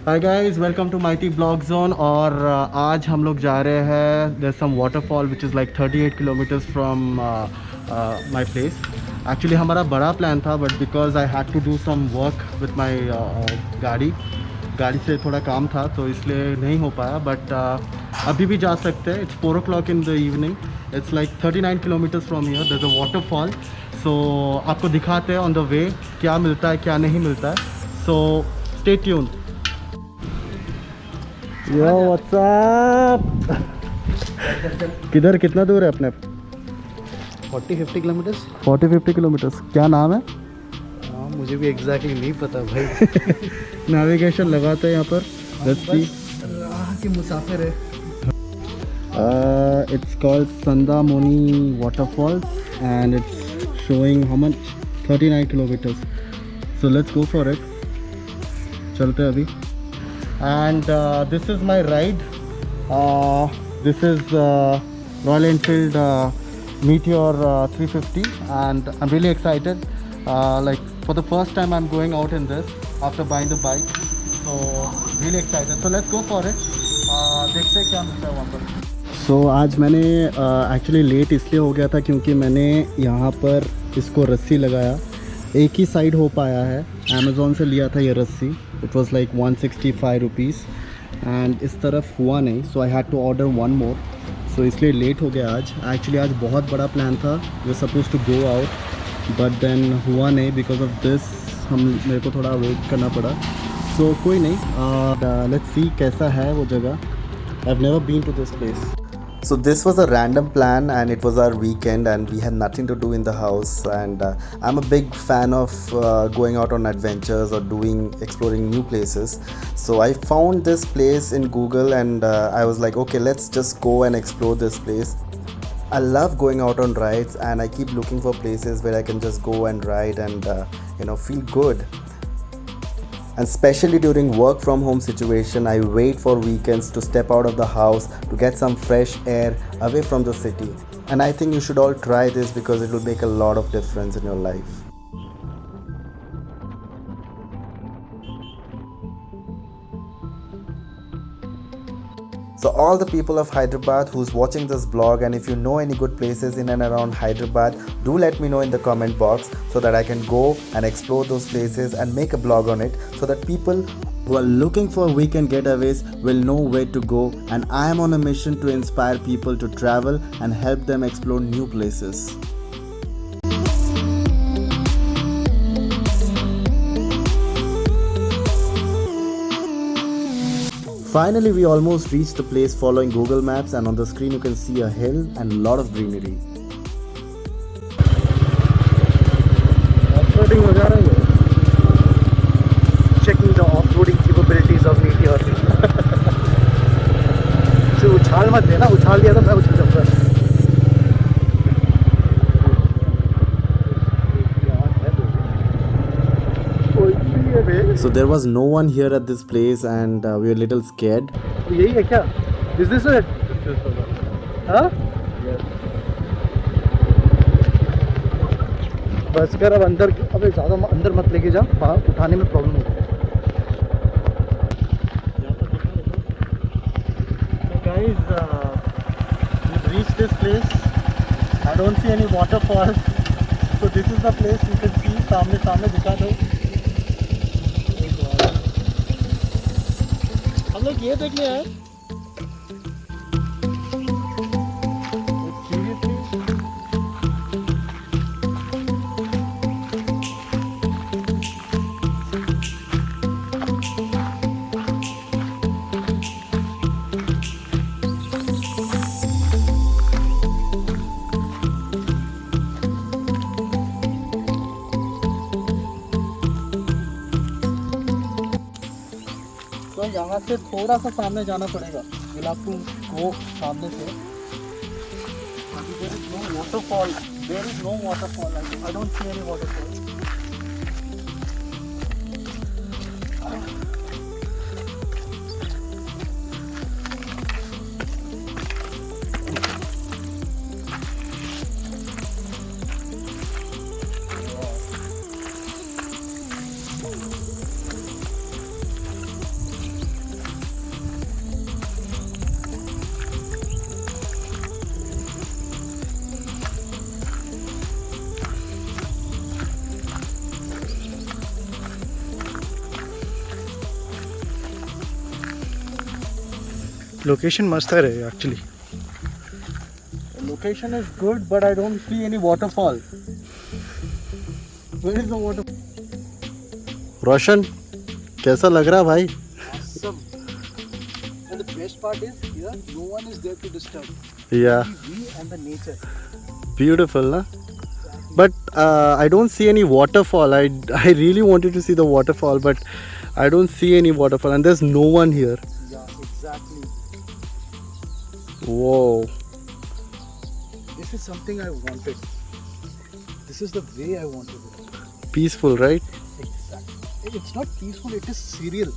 Hi guys, welcome to mighty blog zone. और आज हम लोग जा रहे हैं, there some waterfall which is like 38 kilometres from my place. Actually हमारा बड़ा प्लान था, but because I had to do some work with my गाड़ी से थोड़ा काम था, तो इसलिए नहीं हो पाया। बट अभी भी जा सकते हैं। It's 4 o'clock in the evening. It's like 39 kilometres from here. There is a waterfall. So आपको दिखाते हैं ऑन द वे क्या मिलता है, क्या नहीं मिलता है। So stay tuned. Yo what's up. किधर, कितना दूर है अपने? 40-50 किलोमीटर्स। 40-50 किलोमीटर्स। क्या नाम है? हाँ, मुझे भी एग्जैक्टली नहीं पता भाई। नेविगेशन लगाते हैं यहाँ पर। Let's see. राह के मुसाफिर है। It's called Sandamoni waterfalls and it's showing how much, 39 kilometres. So let's go for it. चलते हैं अभी। And this is my ride. This is Royal Enfield Meteor 350, and I'm really excited. Like for the first time I'm going out in this after buying the bike, so really excited. So let's go for it. देखते हैं क्या मिलता है वहाँ पर। So आज मैंने actually late इसलिए हो गया था क्योंकि मैंने यहाँ पर इसको रस्सी लगाया। एक ही साइड हो पाया है। अमेज़ोन से लिया था ये रस्सी। It was like 165 rupees and इस तरफ हुआ नहीं। So I had to order one more. So इसलिए लेट हो गया आज। एक्चुअली आज बहुत बड़ा प्लान था। We suppose to go out, but then हुआ नहीं बिकॉज ऑफ दिस। मेरे को थोड़ा वेट करना पड़ा। सो कोई नहीं, लेट्स सी कैसा है वो जगह। I have never been to this place. So this was a random plan and it was our weekend and we had nothing to do in the house, and I'm a big fan of going out on adventures or exploring new places. So I found this place in Google and I was like, okay, let's just go and explore this place. I love going out on rides and I keep looking for places where I can just go and ride and feel good. And especially during work from home situation, I wait for weekends to step out of the house to get some fresh air away from the city. And I think you should all try this because it will make a lot of difference in your life. So all the people of Hyderabad who's watching this vlog, and if you know any good places in and around Hyderabad, do let me know in the comment box so that I can go and explore those places and make a vlog on it, so that people who are looking for weekend getaways will know where to go. And I am on a mission to inspire people to travel and help them explore new places. Finally, we almost reached the place following Google Maps, and on the screen you can see a hill and a lot of greenery. Off-roading हो जा रहा है। Checking the off-roading capabilities of Meteor. जो उछाल मत देना, उछाल दिया तो मैं उछल जाऊंगा। So there was no one here at this place and we were a little scared. यही है क्या? Is this it? हाँ? बस कर अब अंदर। अबे ज़्यादा अंदर मत लेके जा, बाहर उठाने में प्रॉब्लम होगी। Guys, we've reached this place. I don't see any waterfall. So this is the place you can see. सामने दिखा दो। हम लोग ये देखने आए। तो यहाँ से थोड़ा सा सामने जाना पड़ेगा। विल हैव टू गो सामने से। There is no waterfall. There is no waterfall. I don't see any waterfall. Location मस्त है रे actually. Location is good, but I don't see any waterfall. Where is the water? रोशन, कैसा लग रहा भाई? Awesome. And the best part is here no one is there to disturb. Yeah, We and the nature. beautiful, na? But I don't see any waterfall. I really wanted to see the waterfall, but I don't see any waterfall, and there's no one here. Yeah, exactly. Whoa. This is something I wanted. This is the way I wanted it. Peaceful, right? Exactly. It's not peaceful, it is serial.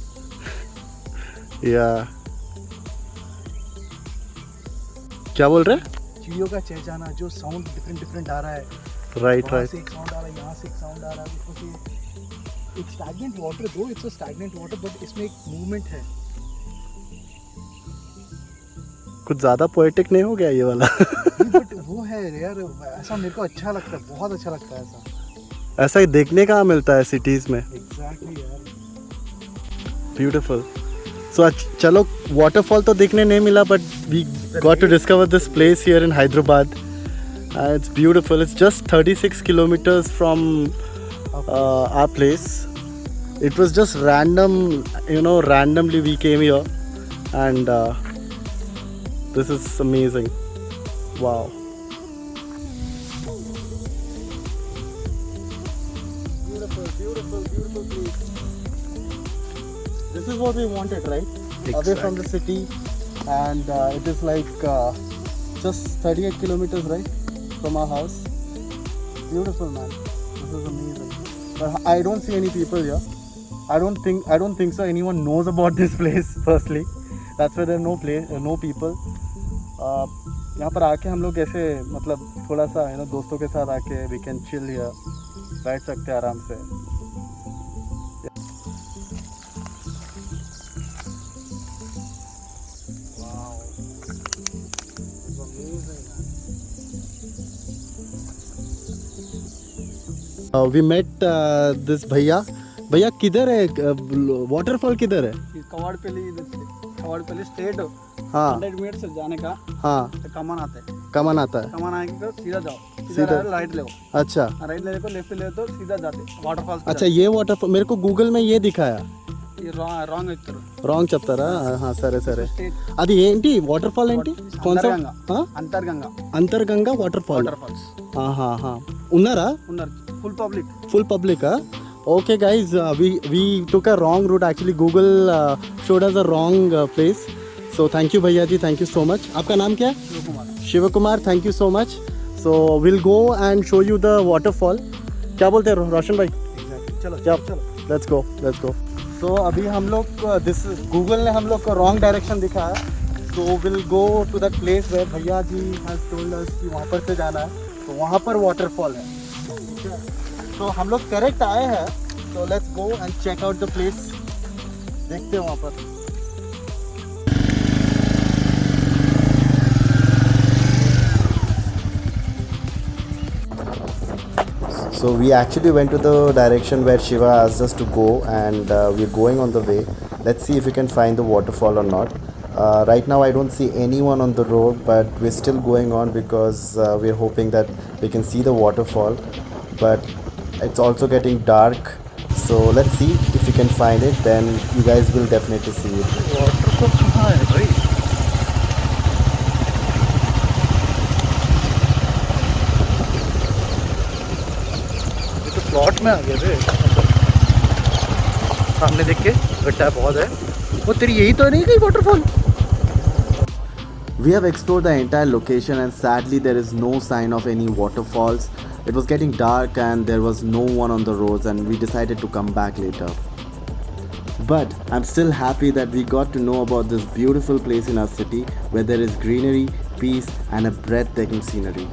Yeah. क्या बोल रहे हैं? चिड़ियों का चहचहाना, जो sound different आ रहा है. Right, वहाँ right. से एक साउंड आ रहा है, यहाँ से एक साउंड आ रहा है, उसमें से एक स्टैग्नेंट वाटर, दो it's a stagnant water, but इसमें एक मूवमेंट है. कुछ ज़्यादा पोएटिक नहीं हो गया ये वाला? बट वो है यार, ऐसा मेरे को अच्छा लगता है, बहुत अच्छा लगता है ऐसा. ऐसा ही देखने का मिलता है सिटीज़ में. एग्जैक्टली यार. ब्यूटीफुल. सो चलो, वाटरफॉल तो देखने नहीं मिला, but we got to discover this place here in Hyderabad. It's beautiful. It's just 36 kilometers from our place. It was just random, randomly we came here, and this is amazing. Wow. Beautiful place. This is what we wanted, right? Away from the city, and it is like just 38 kilometers, right? From our house. Beautiful, man. This is amazing. But I don't see any people here. I don't think so anyone knows about this place firstly. That's why there are no people. यहाँ पर आके हम लोग ऐसे मतलब थोड़ा सा दोस्तों के साथ आके we can chill here, बैठ सकते हैं आराम से. Wow. It's amazing, man. We met this भैया किधर है वाटरफॉल किधर है? कवाड़पल्ली स्टेट. हाँ 100 मिनट से जाने का. हाँ कमान आता है. कमान आता है. कमान आके तो सीधा जाओ, सीधा राइट ले. अच्छा राइट ले को लेफ्ट ले तो सीधा जाते वाटरफॉल. अच्छा, ये वाटरफॉल मेरे को गूगल में ये दिखाया. రాంగ్ ఇచ్చారు. రాంగ్ చెప్తారా? సరే. అది ఏంటి వాటర్ఫాల్ ఏంటి? అంతర్గంగా. అంతర్గంగా వాటర్ఫాల్. ఉన్నారా? ఉన్నారు. Full public. Okay guys, we took a wrong route. Actually Google showed us a wrong place. So thank you भैया जी, thank you so much. आपका नाम क्या है? Shiv Kumar. Thank you so much. So we'll go and show you the waterfall. क्या बोलते हैं रोशन भाई? चलो. Let's go. So अभी हम लोग Google ने हम लोग को wrong direction दिखाया. So we'll go to that place where भैया जी has told us कि वहाँ पर से जाना है. तो वहाँ पर waterfall है. तो हम लोग करेक्ट आए हैं. तो let's go and check out the place. देखते हैं वहाँ पर. So we actually went to the direction where Shiva asked us to go, and we're going on the way. Let's see if we can find the waterfall or not. Right now I don't see anyone on the road, but we're still going on because we're hoping that we can see the waterfall. But it's also getting dark, so let's see if we can find it. Then you guys will definitely see it. Waterfall कहाँ है भाई? Plot में आ गए थे. सामने देख के गड्ढा बहुत है. वो तेरी यही तो नहीं गई waterfall? We have explored the entire location, and sadly there is no sign of any waterfalls. It was getting dark and there was no one on the roads, and we decided to come back later. But I'm still happy that we got to know about this beautiful place in our city where there is greenery, peace and a breathtaking scenery.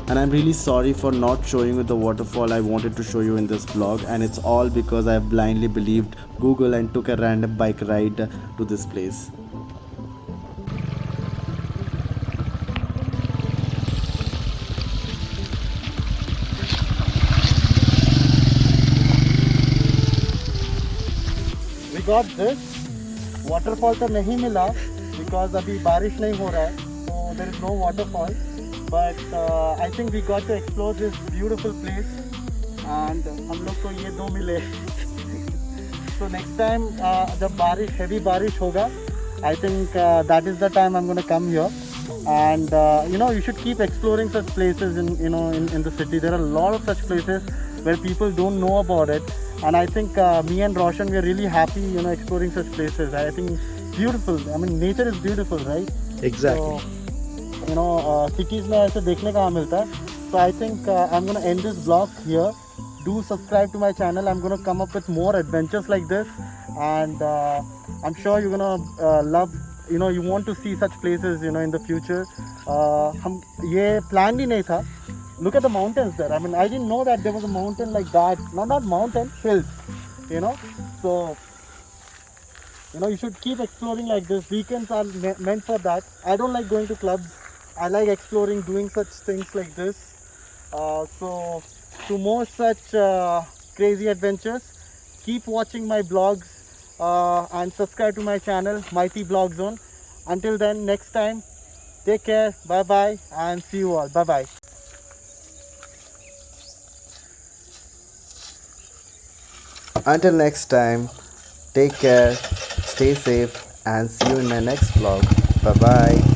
And I'm really sorry for not showing you the waterfall I wanted to show you in this vlog, and it's all because I blindly believed Google and took a random bike ride to this place. got this. Waterfall तो नहीं मिला, because अभी बारिश नहीं हो रहा है, so there is no waterfall. But I think we got to explore this beautiful place, and हम लोग को ये दो मिले. So next time जब बारिश heavy बारिश होगा, I think that is the time I'm gonna come here. And you know, you should keep exploring such places in the city. There are a lot of such places where people don't know about it, and I think me and Roshan, we are really happy, you know, exploring such places. I think beautiful. I mean, nature is beautiful, right? Exactly. So, you know, cities में ऐसे देखने का मिलता है. So I think I'm gonna end this vlog here. Do subscribe to my channel. I'm gonna come up with more adventures like this, and I'm sure you're gonna love. You know, you want to see such places, you know, in the future. हम ये plan ही नहीं था. Look at the mountains there. I mean, I didn't know that there was a mountain like that. Not mountain, hills. You know, so you know, you should keep exploring like this. Weekends are meant for that. I don't like going to clubs. I like exploring, doing such things like this. So to more such crazy adventures, keep watching my vlogs. And subscribe to my channel, Mighty Vlog Zone. Until then, next time, take care, bye bye, and see you all. Bye bye. Until next time, take care, stay safe, and see you in my next vlog. Bye bye.